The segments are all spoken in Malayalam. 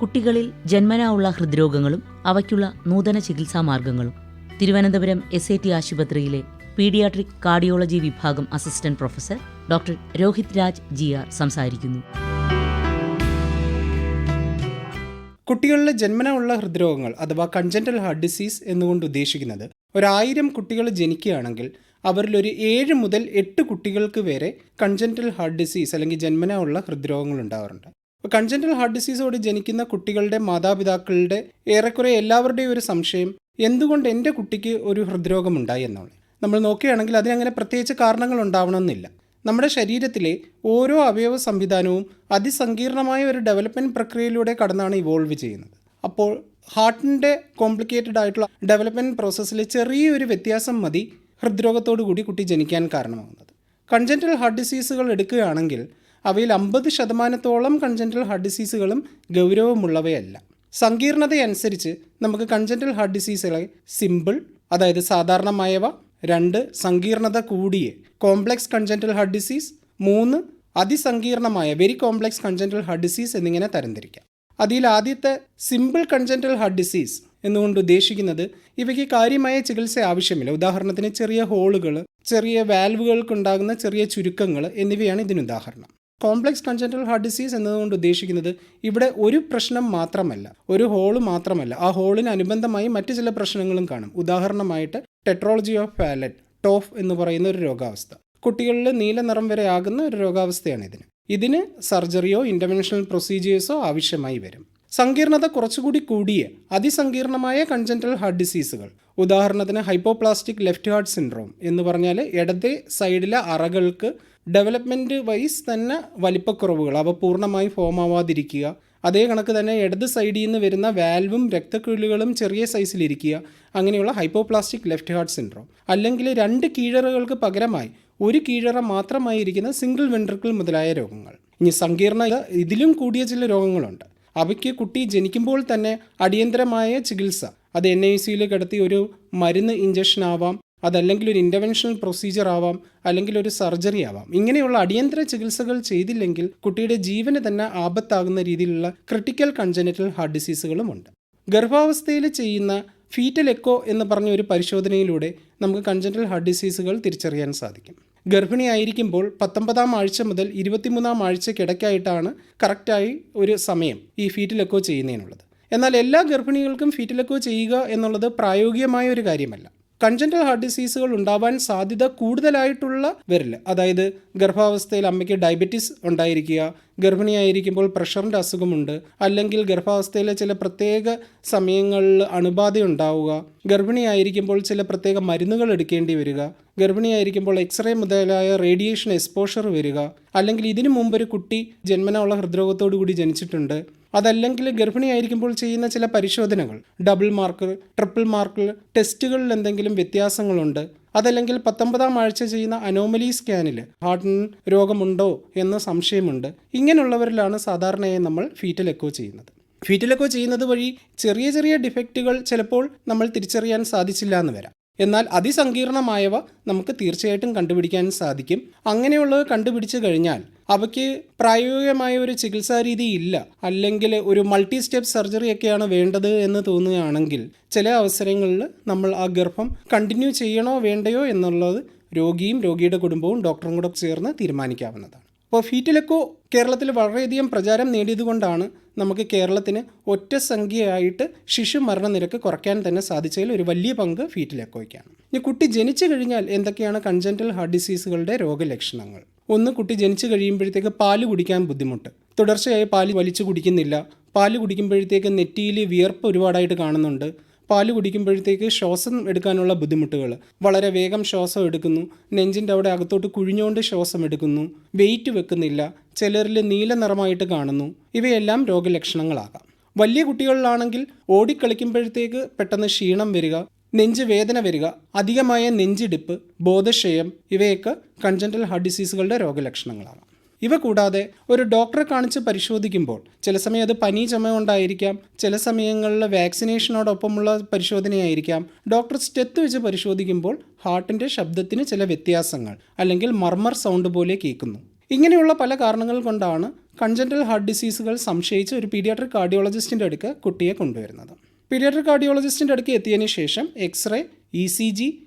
കുട്ടികളിൽ ജന്മനാ ഉള്ള ഹൃദ്രോഗങ്ങളും അവയ്ക്കുള്ള നൂതന ചികിത്സാ മാർഗങ്ങളും തിരുവനന്തപുരം SAT ആശുപത്രിയിലെ പീഡിയാട്രിക് കാർഡിയോളജി വിഭാഗം assistant professor doctor Rohit Raj GR സംസാരിക്കുന്നു. കുട്ടികളിലെ ജന്മനാ ഉള്ള ഹൃദ്രോഗങ്ങൾ അഥവാ കൺജന്റൽ ഹാർട്ട് ഡിസീസ് എന്നുകൊണ്ട് ഉദ്ദേശിക്കുന്നത് 1000 കുട്ടികൾ ജനിക്കുകയാണെങ്കിൽ അവരിലൊരു 7 മുതൽ 8 കുട്ടികൾക്ക് വരെ കൺജന്റൽ ഹാർട്ട് ഡിസീസ് അല്ലെങ്കിൽ ജന്മനാ ഉള്ള ഹൃദ്രോഗങ്ങൾ ഉണ്ടാവാറുണ്ട്. അപ്പോൾ കൺജന്റൽ ഹാർട്ട് ഡിസീസോട് ജനിക്കുന്ന കുട്ടികളുടെ മാതാപിതാക്കളുടെ ഏറെക്കുറെ എല്ലാവരുടെയും ഒരു സംശയം എന്തുകൊണ്ട് എൻ്റെ കുട്ടിക്ക് ഒരു ഹൃദ്രോഗമുണ്ടായി എന്നുള്ളത്. നമ്മൾ നോക്കുകയാണെങ്കിൽ അതിനങ്ങനെ പ്രത്യേകിച്ച് കാരണങ്ങൾ ഉണ്ടാവണമെന്നില്ല. നമ്മുടെ ശരീരത്തിലെ ഓരോ അവയവ സംവിധാനവും അതിസങ്കീർണമായ ഒരു ഡെവലപ്മെൻറ്റ് പ്രക്രിയയിലൂടെ കടന്നാണ് ഇവോൾവ് ചെയ്യുന്നത്. അപ്പോൾ ഹാർട്ടിൻ്റെ കോംപ്ലിക്കേറ്റഡ് ആയിട്ടുള്ള ഡെവലപ്മെൻറ്റ് പ്രോസസ്സിൽ ചെറിയൊരു വ്യത്യാസം മതി ഹൃദ്രോഗത്തോടു കൂടി കുട്ടി ജനിക്കാൻ കാരണമാകുന്നത്. കൺജന്റൽ ഹാർട്ട് ഡിസീസുകൾ എടുക്കുകയാണെങ്കിൽ അവയിൽ 50% കൺജന്റൽ ഹാർട്ട് ഡിസീസുകളും ഗൗരവമുള്ളവയല്ല. സങ്കീർണതയനുസരിച്ച് നമുക്ക് കൺജന്റൽ ഹാർട്ട് ഡിസീസുകളെ സിമ്പിൾ, അതായത് സാധാരണമായവ, 2 സങ്കീർണത കൂടിയ കോംപ്ലക്സ് കൺജന്റൽ ഹാർട്ട് ഡിസീസ്, 3 അതിസങ്കീർണമായ very complex congenital heart disease എന്നിങ്ങനെ തരംതിരിക്കാം. അതിൽ ആദ്യത്തെ സിമ്പിൾ കൺജന്റൽ ഹാർട്ട് ഡിസീസ് എന്നുകൊണ്ട് ഉദ്ദേശിക്കുന്നത് ഇവയ്ക്ക് കാര്യമായ ചികിത്സ ആവശ്യമില്ല. ഉദാഹരണത്തിന് ചെറിയ ഹോളുകൾ, ചെറിയ വാൽവുകൾക്കുണ്ടാകുന്ന ചെറിയ ചുരുക്കങ്ങൾ എന്നിവയാണ് ഇതിനുദാഹരണം. കോംപ്ലക്സ് കൺജന്റൽ ഹാർട്ട് ഡിസീസ് എന്നതുകൊണ്ട് ഉദ്ദേശിക്കുന്നത് ഇവിടെ ഒരു പ്രശ്നം മാത്രമല്ല, ഒരു ഹോള് മാത്രമല്ല, ആ ഹോളിന് അനുബന്ധമായി മറ്റു ചില പ്രശ്നങ്ങളും കാണും. ഉദാഹരണമായിട്ട് ടെട്രോളജി ഓഫ് ഫാലറ്റ്, ടോഫ് എന്ന് പറയുന്ന ഒരു രോഗാവസ്ഥ, കുട്ടികളിൽ നീല നിറം വരെ ആകുന്ന ഒരു രോഗാവസ്ഥയാണ് ഇതിന് സർജറിയോ ഇൻ്റർവെൻഷണൽ പ്രൊസീജിയേഴ്സോ ആവശ്യമായി വരും. സങ്കീർണത കുറച്ചുകൂടി കൂടിയ അതിസങ്കീർണമായ കൺജന്റൽ ഹാർട്ട് ഡിസീസുകൾ, ഉദാഹരണത്തിന് ഹൈപ്പോപ്ലാസ്റ്റിക് ലെഫ്റ്റ് ഹാർട്ട് സിൻഡ്രോം എന്ന് പറഞ്ഞാൽ ഇടത്തെ സൈഡിലെ അറകൾക്ക് ഡെവലപ്മെൻറ്റ് വൈസ് തന്നെ വലിപ്പക്കുറവുകൾ, അവ പൂർണ്ണമായി ഫോം ആവാതിരിക്കുക, അതേ കണക്ക് തന്നെ ഇടത് സൈഡിൽ നിന്ന് വരുന്ന വാൽവും രക്തക്കുഴലുകളും ചെറിയ സൈസിലിരിക്കുക, അങ്ങനെയുള്ള ഹൈപ്പോപ്ലാസ്റ്റിക് ലെഫ്റ്റ് ഹാർട്ട് സിൻഡ്രോം. അല്ലെങ്കിൽ 2 കീഴറകൾക്ക് പകരമായി 1 കീഴറ മാത്രമായി ഇരിക്കുന്ന സിംഗിൾ വെൻട്രിക്കിൾ മുതലായ രോഗങ്ങൾ. ഇനി സങ്കീർണത ഇതിലും കൂടിയ ചില രോഗങ്ങളുണ്ട്. അവയ്ക്ക് കുട്ടി ജനിക്കുമ്പോൾ തന്നെ അടിയന്തരമായ ചികിത്സ, അത് NICU കിടത്തി ഒരു മരുന്ന് ഇഞ്ചക്ഷൻ ആവാം, അതല്ലെങ്കിൽ ഒരു ഇൻ്റർവെൻഷണൽ പ്രൊസീജിയർ ആവാം, അല്ലെങ്കിൽ ഒരു സർജറി ആവാം. ഇങ്ങനെയുള്ള അടിയന്തര ചികിത്സകൾ ചെയ്തില്ലെങ്കിൽ കുട്ടിയുടെ ജീവന് തന്നെ ആപത്താകുന്ന രീതിയിലുള്ള ക്രിട്ടിക്കൽ കൺജനിറ്റൽ ഹാർട്ട് ഡിസീസുകളുമുണ്ട്. ഗർഭാവസ്ഥയിൽ ചെയ്യുന്ന ഫീറ്റൽ എക്കോ എന്ന് പറഞ്ഞ ഒരു പരിശോധനയിലൂടെ നമുക്ക് കൺജനിറ്റൽ ഹാർട്ട് ഡിസീസുകൾ തിരിച്ചറിയാൻ സാധിക്കും. ഗർഭിണിയായിരിക്കുമ്പോൾ 19-ാം ആഴ്ച മുതൽ 23-ാം ആഴ്ചക്കിടയ്ക്കായിട്ടാണ് കറക്റ്റായി ഒരു സമയം ഈ ഫീറ്റൽ എക്കോ ചെയ്യുന്നതിനുള്ളത്. എന്നാൽ എല്ലാ ഗർഭിണികൾക്കും ഫീറ്റൽ എക്കോ ചെയ്യുക എന്നുള്ളത് പ്രായോഗികമായ ഒരു കാര്യമല്ല. കൺജന്റൽ ഹാർട്ട് ഡിസീസുകൾ ഉണ്ടാവാൻ സാധ്യത കൂടുതലായിട്ടുള്ള വരില്ല, അതായത് ഗർഭാവസ്ഥയിൽ അമ്മയ്ക്ക് ഡയബറ്റീസ് ഉണ്ടായിരിക്കുക, ഗർഭിണിയായിരിക്കുമ്പോൾ പ്രഷറിൻ്റെ അസുഖമുണ്ട്, അല്ലെങ്കിൽ ഗർഭാവസ്ഥയിലെ ചില പ്രത്യേക സമയങ്ങളിൽ അണുബാധ ഉണ്ടാവുക, ഗർഭിണിയായിരിക്കുമ്പോൾ ചില പ്രത്യേക മരുന്നുകൾ എടുക്കേണ്ടി വരിക, ഗർഭിണിയായിരിക്കുമ്പോൾ എക്സ്റേ മുതലായ റേഡിയേഷൻ എക്സ്പോഷർ വരിക, അല്ലെങ്കിൽ ഇതിനു മുമ്പൊരു കുട്ടി ജന്മനാ ഉള്ള ഹൃദ്രോഗത്തോടു കൂടി ജനിച്ചിട്ടുണ്ട്, അതല്ലെങ്കിൽ ഗർഭിണിയായിരിക്കുമ്പോൾ ചെയ്യുന്ന ചില പരിശോധനകൾ, ഡബിൾ മാർക്കർ, ട്രിപ്പിൾ മാർക്കർ ടെസ്റ്റുകളിൽ എന്തെങ്കിലും വ്യത്യാസങ്ങളുണ്ട്, അതല്ലെങ്കിൽ 19-ാം ആഴ്ച ചെയ്യുന്ന അനോമലി സ്കാനിൽ ഹാർട്ടിന് രോഗമുണ്ടോ എന്ന സംശയമുണ്ട്. ഇങ്ങനെയുള്ളവരിലാണ് സാധാരണയായി നമ്മൾ ഫീറ്റൽ എക്കോ ചെയ്യുന്നത്. ഫീറ്റൽ എക്കോ ചെയ്യുന്നത് വഴി ചെറിയ ചെറിയ ഡിഫക്റ്റുകൾ ചിലപ്പോൾ നമ്മൾ തിരിച്ചറിയാൻ സാധിച്ചില്ല എന്ന് വരാം. എന്നാൽ അതിസങ്കീർണമായവ നമുക്ക് തീർച്ചയായിട്ടും കണ്ടുപിടിക്കാൻ സാധിക്കും. അങ്ങനെയുള്ളത് കണ്ടുപിടിച്ചു കഴിഞ്ഞാൽ അവയ്ക്ക് പ്രായോഗികമായ ഒരു ചികിത്സാ രീതി ഇല്ല, അല്ലെങ്കിൽ ഒരു മൾട്ടി സ്റ്റെപ്പ് സർജറിയൊക്കെയാണ് വേണ്ടത് എന്ന് തോന്നുകയാണെങ്കിൽ ചില അവസരങ്ങളിൽ നമ്മൾ ആ ഗർഭം കണ്ടിന്യൂ ചെയ്യണോ വേണ്ടയോ എന്നുള്ളത് രോഗിയും രോഗിയുടെ കുടുംബവും ഡോക്ടറും കൂടെ ചേർന്ന് തീരുമാനിക്കാവുന്നതാണ്. അപ്പോൾ ഫീറ്റൽ എക്കോ കേരളത്തിൽ വളരെയധികം പ്രചാരം നേടിയതുകൊണ്ടാണ് നമുക്ക് കേരളത്തിന് ഒറ്റ സംഖ്യയായിട്ട് ശിശു മരണനിരക്ക് കുറയ്ക്കാൻ തന്നെ സാധിച്ചതിൽ ഒരു വലിയ പങ്ക് ഫീറ്റൽ എക്കോയ്ക്കാണ്. ഇനി കുട്ടി ജനിച്ചു കഴിഞ്ഞാൽ എന്തൊക്കെയാണ് കൺജന്റൽ ഹാർട്ട് ഡിസീസുകളുടെ രോഗലക്ഷണങ്ങൾ? 1, കുട്ടി ജനിച്ചു കഴിയുമ്പോഴത്തേക്ക് പാല് കുടിക്കാൻ ബുദ്ധിമുട്ട്, തുടർച്ചയായി പാല് വലിച്ചു കുടിക്കുന്നില്ല, പാല് കുടിക്കുമ്പോഴത്തേക്ക് നെറ്റിയിൽ വിയർപ്പ് ഒരുപാടായിട്ട് കാണുന്നുണ്ട്, പാല് കുടിക്കുമ്പോഴത്തേക്ക് ശ്വാസം എടുക്കാനുള്ള ബുദ്ധിമുട്ടുകൾ, വളരെ വേഗം ശ്വാസം എടുക്കുന്നു, നെഞ്ചിൻ്റെ അവിടെ അകത്തോട്ട് കുഴിഞ്ഞുകൊണ്ട് ശ്വാസം എടുക്കുന്നു, വെയിറ്റ് വെക്കുന്നില്ല, ചിലരിൽ നീല നിറമായിട്ട് കാണുന്നു. ഇവയെല്ലാം രോഗലക്ഷണങ്ങളാകാം. വലിയ കുട്ടികളിലാണെങ്കിൽ ഓടിക്കളിക്കുമ്പോഴത്തേക്ക് പെട്ടെന്ന് ക്ഷീണം വരിക, നെഞ്ച് വേദന വരിക, അധികമായ നെഞ്ചിടിപ്പ്, ബോധക്ഷയം, ഇവയൊക്കെ കൺജന്റൽ ഹാർട്ട് ഡിസീസുകളുടെ രോഗലക്ഷണങ്ങളാകാം. ഇവ കൂടാതെ ഒരു ഡോക്ടറെ കാണിച്ച് പരിശോധിക്കുമ്പോൾ ചില സമയം അത് പനി ചുമ കൊണ്ടായിരിക്കാം, ചില സമയങ്ങളിൽ വാക്സിനേഷനോടൊപ്പമുള്ള പരിശോധനയായിരിക്കാം, ഡോക്ടർ സ്റ്റെത്ത് വെച്ച് പരിശോധിക്കുമ്പോൾ ഹാർട്ടിൻ്റെ ശബ്ദത്തിന് ചില വ്യത്യാസങ്ങൾ അല്ലെങ്കിൽ മർമർ സൗണ്ട് പോലെ കേൾക്കുന്നു. ഇങ്ങനെയുള്ള പല കാരണങ്ങൾ കൊണ്ടാണ് കൺജന്റൽ ഹാർട്ട് ഡിസീസുകൾ സംശയിച്ച് ഒരു പീഡിയാട്രിക് കാർഡിയോളജിസ്റ്റിൻ്റെ അടുക്ക് കുട്ടിയെ കൊണ്ടുവരുന്നത്. പീഡിയാട്രിക് കാർഡിയോളജിസ്റ്റിൻ്റെ അടുക്ക് എത്തിയതിന് ശേഷം എക്സ്റേ, ECG,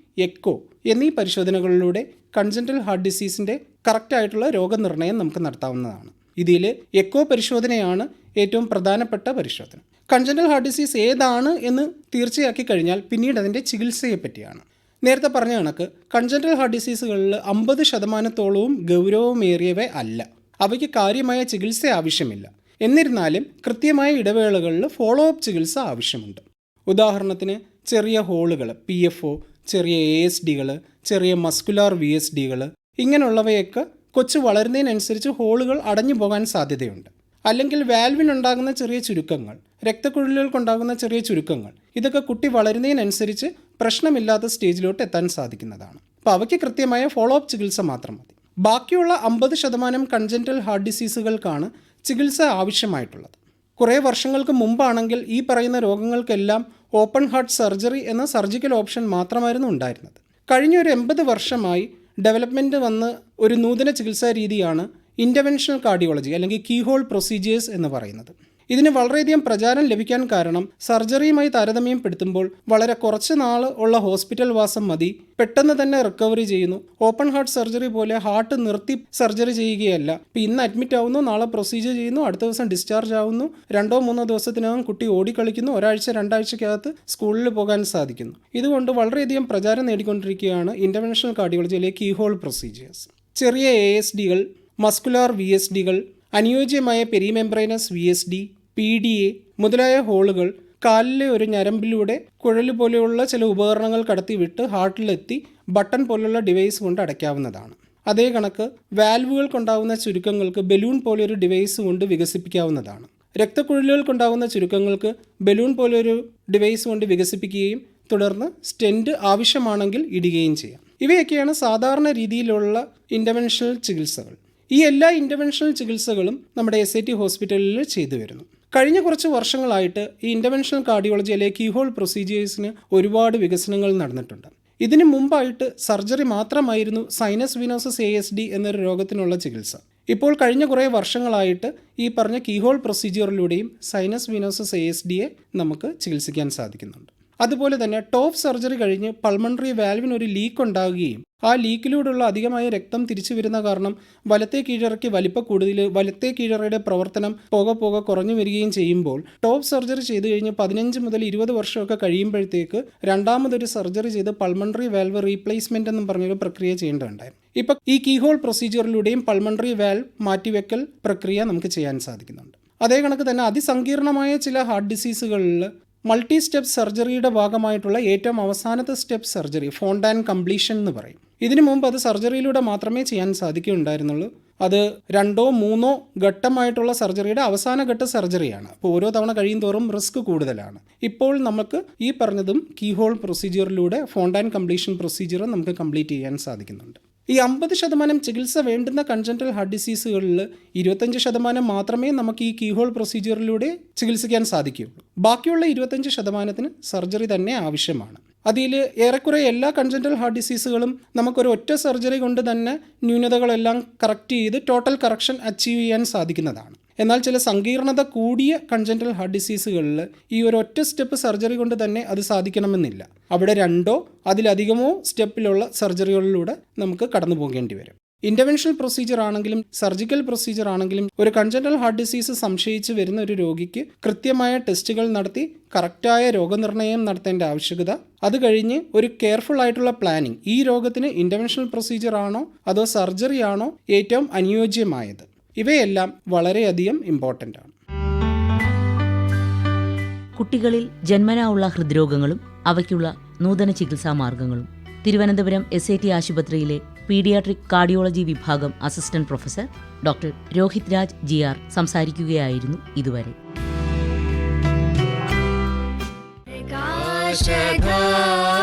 എക്കോ എന്നീ പരിശോധനകളിലൂടെ കൺജന്റൽ ഹാർട്ട് ഡിസീസിൻ്റെ കറക്റ്റായിട്ടുള്ള രോഗനിർണയം നമുക്ക് നടത്താവുന്നതാണ്. ഇതിൽ എക്കോ പരിശോധനയാണ് ഏറ്റവും പ്രധാനപ്പെട്ട പരിശോധന. കൺജന്റൽ ഹാർട്ട് ഡിസീസ് ഏതാണ് എന്ന് തീർച്ചയാക്കി കഴിഞ്ഞാൽ പിന്നീട് അതിൻ്റെ ചികിത്സയെ പറ്റിയാണ്. നേരത്തെ പറഞ്ഞ കണക്ക് കൺജന്റൽ ഹാർട്ട് ഡിസീസുകളിൽ 50% ഗൗരവമേറിയവ അല്ല. അവയ്ക്ക് കാര്യമായ ചികിത്സ ആവശ്യമില്ല. എന്നിരുന്നാലും കൃത്യമായ ഇടവേളകളിൽ ഫോളോ അപ്പ് ചികിത്സ ആവശ്യമുണ്ട്. ഉദാഹരണത്തിന് ചെറിയ ഹോളുകൾ, PFO, ചെറിയ ASDകൾ, ചെറിയ മസ്കുലാർ VSDകൾ, ഇങ്ങനെയുള്ളവയൊക്കെ കൊച്ചു വളരുന്നതിനനുസരിച്ച് ഹോളുകൾ അടഞ്ഞു പോകാൻ സാധ്യതയുണ്ട്. അല്ലെങ്കിൽ വാൽവിനുണ്ടാകുന്ന ചെറിയ ചുരുക്കങ്ങൾ, രക്തക്കുഴലുകൾക്കുണ്ടാകുന്ന ചെറിയ ചുരുക്കങ്ങൾ, ഇതൊക്കെ കുട്ടി വളരുന്നതിനനുസരിച്ച് പ്രശ്നമില്ലാത്ത സ്റ്റേജിലോട്ട് എത്താൻ സാധിക്കുന്നതാണ്. അപ്പോൾ അവയ്ക്ക് കൃത്യമായ ഫോളോ അപ്പ് ചികിത്സ മാത്രം മതി. ബാക്കിയുള്ള 50% കൺജന്റൽ ഹാർട്ട് ഡിസീസുകൾക്കാണ് ചികിത്സ ആവശ്യമായിട്ടുള്ളത്. കുറേ വർഷങ്ങൾക്ക് മുമ്പാണെങ്കിൽ ഈ പറയുന്ന രോഗങ്ങൾക്കെല്ലാം ഓപ്പൺ ഹാർട്ട് സർജറി എന്ന സർജിക്കൽ ഓപ്ഷൻ മാത്രമായിരുന്നു ഉണ്ടായിരുന്നത്. കഴിഞ്ഞ ഒരു 80 വർഷമായി ഡെവലപ്മെൻറ്റ് വന്ന് ഒരു നൂതന ചികിത്സാ രീതിയാണ് ഇൻ്റർവെൻഷണൽ കാർഡിയോളജി അല്ലെങ്കിൽ കീഹോൾ പ്രൊസീജിയേഴ്സ് എന്ന് പറയുന്നത്. ഇതിന് വളരെയധികം പ്രചാരം ലഭിക്കാൻ കാരണം സർജറിയുമായി താരതമ്യപ്പെടുത്തുമ്പോൾ വളരെ കുറച്ച് നാൾ ഉള്ള ഹോസ്പിറ്റൽ വാസം മതി, പെട്ടെന്ന് തന്നെ റിക്കവറി ചെയ്യുന്നു. ഓപ്പൺ ഹാർട്ട് സർജറി പോലെ ഹാർട്ട് നിർത്തി സർജറി ചെയ്യുകയല്ല. ഇപ്പോൾ ഇന്ന് അഡ്മിറ്റ് ആവുന്നു, നാളെ പ്രൊസീജിയർ ചെയ്യുന്നു, അടുത്ത ദിവസം ഡിസ്ചാർജ് ആവുന്നു, 2-3 ദിവസത്തിനകം കുട്ടി ഓടിക്കളിക്കുന്നു, 1-2 സ്കൂളിൽ പോകാൻ സാധിക്കുന്നു. ഇതുകൊണ്ട് വളരെയധികം പ്രചാരം നേടിക്കൊണ്ടിരിക്കുകയാണ് ഇൻ്റർവെൻഷണൽ കാർഡിയോളജി അല്ലെങ്കിൽ കീഹോൾ പ്രൊസീജിയേഴ്സ്. ചെറിയ ASDകൾ, മസ്കുലാർ VSDകൾ, അനുയോജ്യമായ പെരിമെംബ്രൈനസ് VSD, PDA മുതലായ ഹോളുകൾ കാലിലെ ഒരു ഞരമ്പിലൂടെ കുഴൽ പോലെയുള്ള ചില ഉപകരണങ്ങൾ കടത്തിവിട്ട് ഹാർട്ടിലെത്തി ബട്ടൺ പോലുള്ള ഡിവൈസ് കൊണ്ട് അടയ്ക്കാവുന്നതാണ്. അതേ കണക്ക് വാൽവുകൾക്കുണ്ടാകുന്ന ചുരുക്കങ്ങൾക്ക് ബലൂൺ പോലെയൊരു ഡിവൈസ് കൊണ്ട് വികസിപ്പിക്കാവുന്നതാണ്. രക്തക്കുഴലുകൾക്കുണ്ടാകുന്ന ചുരുക്കങ്ങൾക്ക് ബലൂൺ പോലൊരു ഡിവൈസ് കൊണ്ട് വികസിപ്പിക്കുകയും തുടർന്ന് സ്റ്റെൻറ്റ് ആവശ്യമാണെങ്കിൽ ഇടുകയും ചെയ്യാം. ഇവയൊക്കെയാണ് സാധാരണ രീതിയിലുള്ള ഇൻ്റർവെൻഷണൽ ചികിത്സകൾ. ഈ എല്ലാ ഇൻ്റർവെൻഷണൽ ചികിത്സകളും നമ്മുടെ SAT ഹോസ്പിറ്റലിൽ ചെയ്തു വരുന്നു. കഴിഞ്ഞ കുറച്ച് വർഷങ്ങളായിട്ട് ഈ ഇൻ്റർവെൻഷണൽ കാർഡിയോളജി അല്ലെങ്കിൽ കീഹോൾ പ്രൊസീജിയേഴ്സിന് ഒരുപാട് വികസനങ്ങൾ നടന്നിട്ടുണ്ട്. ഇതിന് മുമ്പായിട്ട് സർജറി മാത്രമായിരുന്നു സൈനസ് വിനോസസ് ASD എന്നൊരു രോഗത്തിനുള്ള ചികിത്സ. ഇപ്പോൾ കഴിഞ്ഞ കുറേ വർഷങ്ങളായിട്ട് ഈ പറഞ്ഞ കീഹോൾ പ്രൊസീജിയറിലൂടെയും സൈനസ് വിനോസസ് ASDയെ നമുക്ക് ചികിത്സിക്കാൻ സാധിക്കുന്നുണ്ട്. അതുപോലെ തന്നെ ടോപ്പ് സർജറി കഴിഞ്ഞ് പൾമണറി വാൽവിനൊരു ലീക്ക് ഉണ്ടാകുകയും ആ ലീക്കിലൂടെയുള്ള അധികമായ രക്തം തിരിച്ചു വരുന്ന കാരണം വലത്തെ കീഴറയ്ക്ക് വലിപ്പ കൂടുതൽ, വലത്തെ കീഴറയുടെ പ്രവർത്തനം പോകെ കുറഞ്ഞു വരികയും ചെയ്യുമ്പോൾ ടോപ്പ് സർജറി ചെയ്ത് കഴിഞ്ഞ് 15 മുതൽ 20 വർഷമൊക്കെ കഴിയുമ്പോഴത്തേക്ക് രണ്ടാമതൊരു സർജറി ചെയ്ത് പൾമണറി വാൽവ് റീപ്ലേസ്മെൻ്റ് എന്നും പറഞ്ഞൊരു പ്രക്രിയ ചെയ്യേണ്ടതുണ്ടായിരുന്നു. ഇപ്പം ഈ കീഹോൾ പ്രൊസീജിയറിലൂടെയും പൾമണറി വാൽവ് മാറ്റിവെക്കൽ പ്രക്രിയ നമുക്ക് ചെയ്യാൻ സാധിക്കുന്നുണ്ട്. അതേ കണക്ക് തന്നെ അതിസങ്കീർണമായ ചില ഹാർട്ട് ഡിസീസുകളിൽ മൾട്ടി സ്റ്റെപ്പ് സർജറിയുടെ ഭാഗമായിട്ടുള്ള ഏറ്റവും അവസാനത്തെ സ്റ്റെപ്പ് സർജറി ഫോണ്ടാൻ കംപ്ലീഷൻ എന്ന് പറയും. ഇതിനു മുമ്പ് അത് സർജറിയിലൂടെ മാത്രമേ ചെയ്യാൻ സാധിക്കുകയുണ്ടായിരുന്നുള്ളൂ. അത് 2-3 ഘട്ടമായിട്ടുള്ള സർജറിയുടെ അവസാന ഘട്ട സർജറിയാണ്. അപ്പോൾ ഓരോ തവണ കഴിയും തോറും റിസ്ക് കൂടുതലാണ്. ഇപ്പോൾ നമുക്ക് ഈ പറഞ്ഞതും കീഹോൾ പ്രൊസീജിയറിലൂടെ ഫോണ്ടാൻ കംപ്ലീഷൻ പ്രൊസീജിയർ നമുക്ക് കംപ്ലീറ്റ് ചെയ്യാൻ സാധിക്കുന്നുണ്ട്. ഈ 50% ചികിത്സ വേണ്ടുന്ന കൺജന്റൽ ഹാർട്ട് ഡിസീസുകളിൽ 25% മാത്രമേ നമുക്ക് ഈ കീഹോൾ പ്രൊസീജിയറിലൂടെ ചികിത്സിക്കാൻ സാധിക്കുകയുള്ളൂ. ബാക്കിയുള്ള 25%-ന് സർജറി തന്നെ ആവശ്യമാണ്. അതിൽ ഏറെക്കുറെ എല്ലാ കൺജന്റൽ ഹാർട്ട് ഡിസീസുകളും നമുക്കൊരു ഒറ്റ സർജറി കൊണ്ട് തന്നെ ന്യൂനതകളെല്ലാം കറക്റ്റ് ചെയ്ത് ടോട്ടൽ കറക്ഷൻ അച്ചീവ് ചെയ്യാൻ സാധിക്കുന്നതാണ്. എന്നാൽ ചില സങ്കീർണത കൂടിയ കൺജന്റൽ ഹാർട്ട് ഡിസീസുകളിൽ ഈ ഒരു ഒറ്റ സ്റ്റെപ്പ് സർജറി കൊണ്ട് തന്നെ അത് സാധിക്കണമെന്നില്ല. അവിടെ 2 അതിലധികമോ സ്റ്റെപ്പിലുള്ള സർജറികളിലൂടെ നമുക്ക് കടന്നു പോകേണ്ടി വരും. ഇൻ്റർവെൻഷണൽ പ്രൊസീജിയർ ആണെങ്കിലും സർജിക്കൽ പ്രൊസീജിയർ ആണെങ്കിലും ഒരു കൺജന്റൽ ഹാർട്ട് ഡിസീസ് സംശയിച്ച് വരുന്ന ഒരു രോഗിക്ക് കൃത്യമായ ടെസ്റ്റുകൾ നടത്തി കറക്റ്റായ രോഗനിർണയം നടത്തേണ്ട ആവശ്യകത, അത് കഴിഞ്ഞ് ഒരു കെയർഫുൾ ആയിട്ടുള്ള പ്ലാനിങ്, ഈ രോഗത്തിന് ഇൻ്റർവെൻഷണൽ പ്രൊസീജിയർ ആണോ അതോ സർജറി ആണോ ഏറ്റവും അനുയോജ്യമായത്, ഇവയെല്ലാം വളരെയധികം ഇമ്പോർട്ടൻ്റ് ആണ്. കുട്ടികളിൽ ജന്മനാ ഉള്ള ഹൃദ്രോഗങ്ങളും അവയ്ക്കുള്ള നൂതന ചികിത്സാ മാർഗങ്ങളും തിരുവനന്തപുരം SAT ആശുപത്രിയിലെ പീഡിയാട്രിക് കാർഡിയോളജി വിഭാഗം assistant professor doctor Rohit Raj GR സംസാരിക്കുകയായിരുന്നു ഇതുവരെ. Shadha